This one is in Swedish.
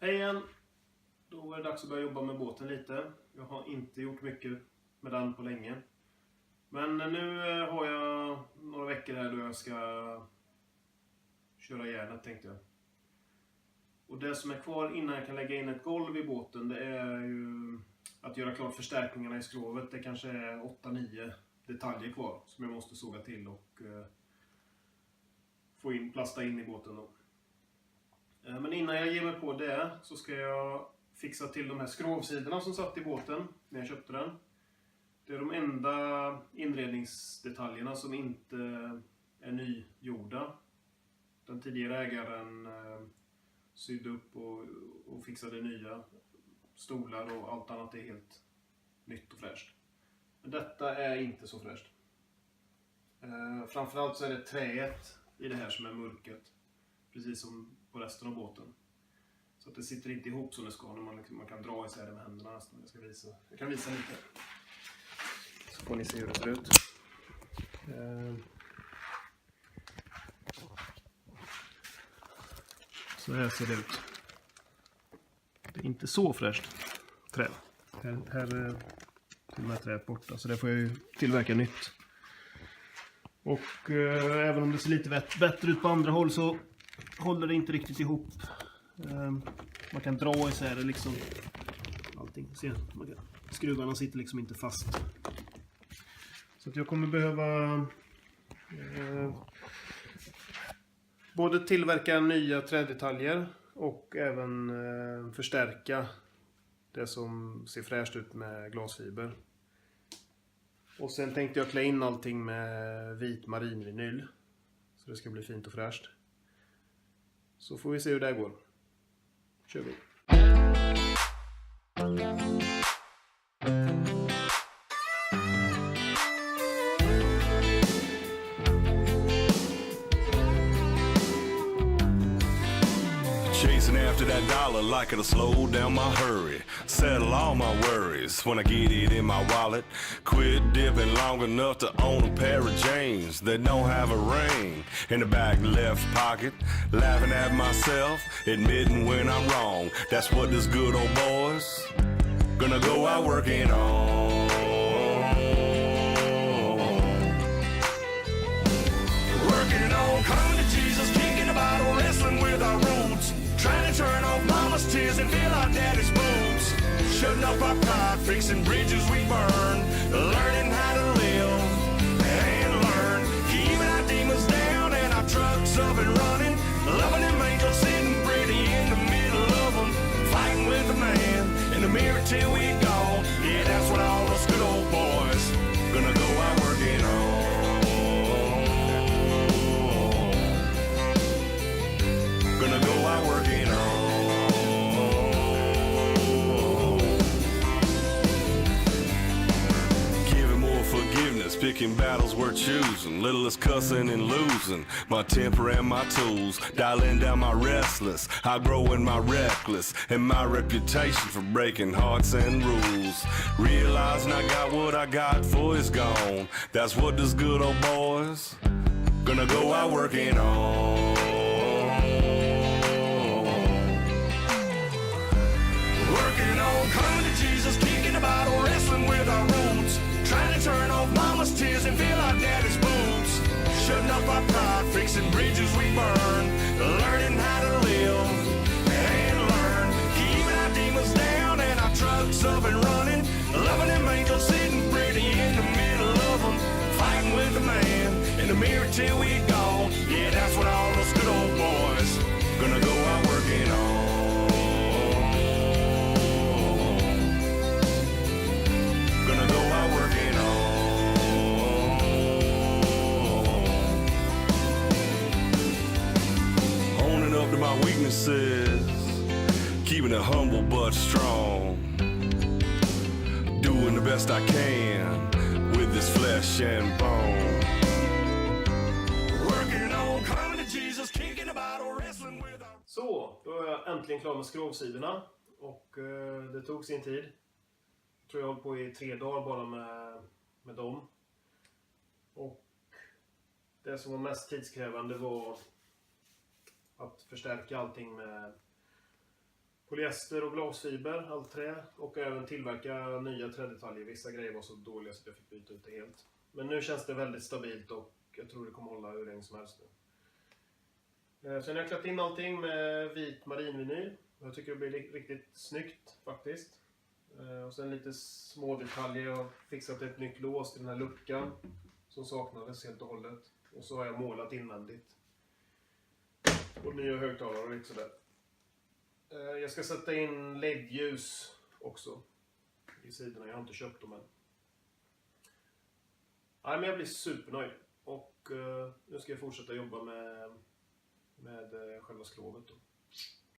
Hej igen! Då är det dags att börja jobba med båten lite. Jag har inte gjort mycket med den på länge. Men nu har jag några veckor här då jag ska köra järnet, tänkte jag. Och det som är kvar innan jag kan lägga in ett golv i båten, det är ju att göra klart förstärkningarna i skrovet. Det kanske är 8-9 detaljer kvar som jag måste såga till och plasta in i båten då. Men innan jag ger mig på det så ska jag fixa till de här skrovsidorna som satt i båten när jag köpte den. Det är de enda inredningsdetaljerna som inte är nygjorda. Den tidigare ägaren sydde upp och fixade nya stolar och allt annat är helt nytt och fräscht. Men detta är inte så fräscht. Framförallt så är det träet i det här som är mörket. Precis som på resten av båten. Så att det sitter inte ihop som det ska när man kan dra isär det med händerna nästan. Jag kan visa lite. Så får ni se hur det ser ut. Så här ser det ut. Det är inte så fräscht trä. Här är till och med träet borta. Så det får jag ju tillverka nytt. Och även om det ser lite bättre ut på andra håll så håller det inte riktigt ihop. Man kan dra isär det liksom. Allting. Se, skruvarna sitter liksom inte fast. Så att jag kommer behöva både tillverka nya trädetaljer och även förstärka det som ser fräscht ut med glasfiber. Och sen tänkte jag klä in allting med vit marinvinyl. Så det ska bli fint och fräscht. Så får vi se hur det går. Kör vi. Chasing after that dollar like it'll slow down my hurry. Settle all my worries when I get it in my wallet. Quit dipping long enough to own a pair of jeans that don't have a ring in the back left pocket. Laughing at myself, admitting when I'm wrong. That's what this good old boy's gonna go out working on. Working on, coming to Jesus, kicking about wrestling with our roots. Trying to turn off mama's tears and fill our daddy's boots. Shutting up our pride, fixing bridges we burn. Learning how to live and learn. Keeping our demons down and our trucks up and running. Loving them angels sitting pretty in the middle of them. Fighting with the man in the mirror till we gone. Yeah, that's what all us good old boys gonna go out working on. Gonna go out working on. Giving more forgiveness, picking battles we're choosing. Littlest cussing and losing. My temper and my tools, dialing down my restless. Outgrowing my reckless, and my reputation for breaking hearts and rules. Realizing I got what I got for it's gone. That's what this good old boys gonna go out working on. Working on, coming to Jesus, kicking about wrestling with our roots. Trying to turn off mama's tears and fill our daddy's boots. Shutting up our pride, fixing bridges we burn. Learning how to live and learn. Keeping our demons down and our trucks up and running. Loving them angels sitting pretty in the middle of them. Fighting with the man in the mirror till we gone. Yeah, that's what all those good old boys gonna go out working on. Gonna go out working on. Owning up to my weaknesses, keeping it humble but strong. Doing the best I can with this flesh and bone. Working on, coming to Jesus, kicking about wrestling with our... Så, då är jag äntligen klar med skrovsidorna. Och det tog sin tid. Jag tror jag höll på i 3 dagar bara med dem. Och det som var mest tidskrävande var att förstärka allting polyester och glasfiber, allt trä. Och även tillverka nya trädetaljer. Vissa grejer var så dåliga så att jag fick byta ut det helt. Men nu känns det väldigt stabilt och jag tror det kommer hålla hur länge som helst nu. Sen har jag klätt in allting med vit marinvinyl. Jag tycker det blir riktigt snyggt faktiskt. Och sen lite små detaljer. Jag har fixat ett nytt lås till den här luckan som saknades helt och hållet. Och så har jag målat invändigt. Och nya högtalare och lite sådär. Jag ska sätta in LED-ljus också i sidorna. Jag har inte köpt dem än. Nej, men jag blir supernöjd. Och nu ska jag fortsätta jobba med själva skrovet då.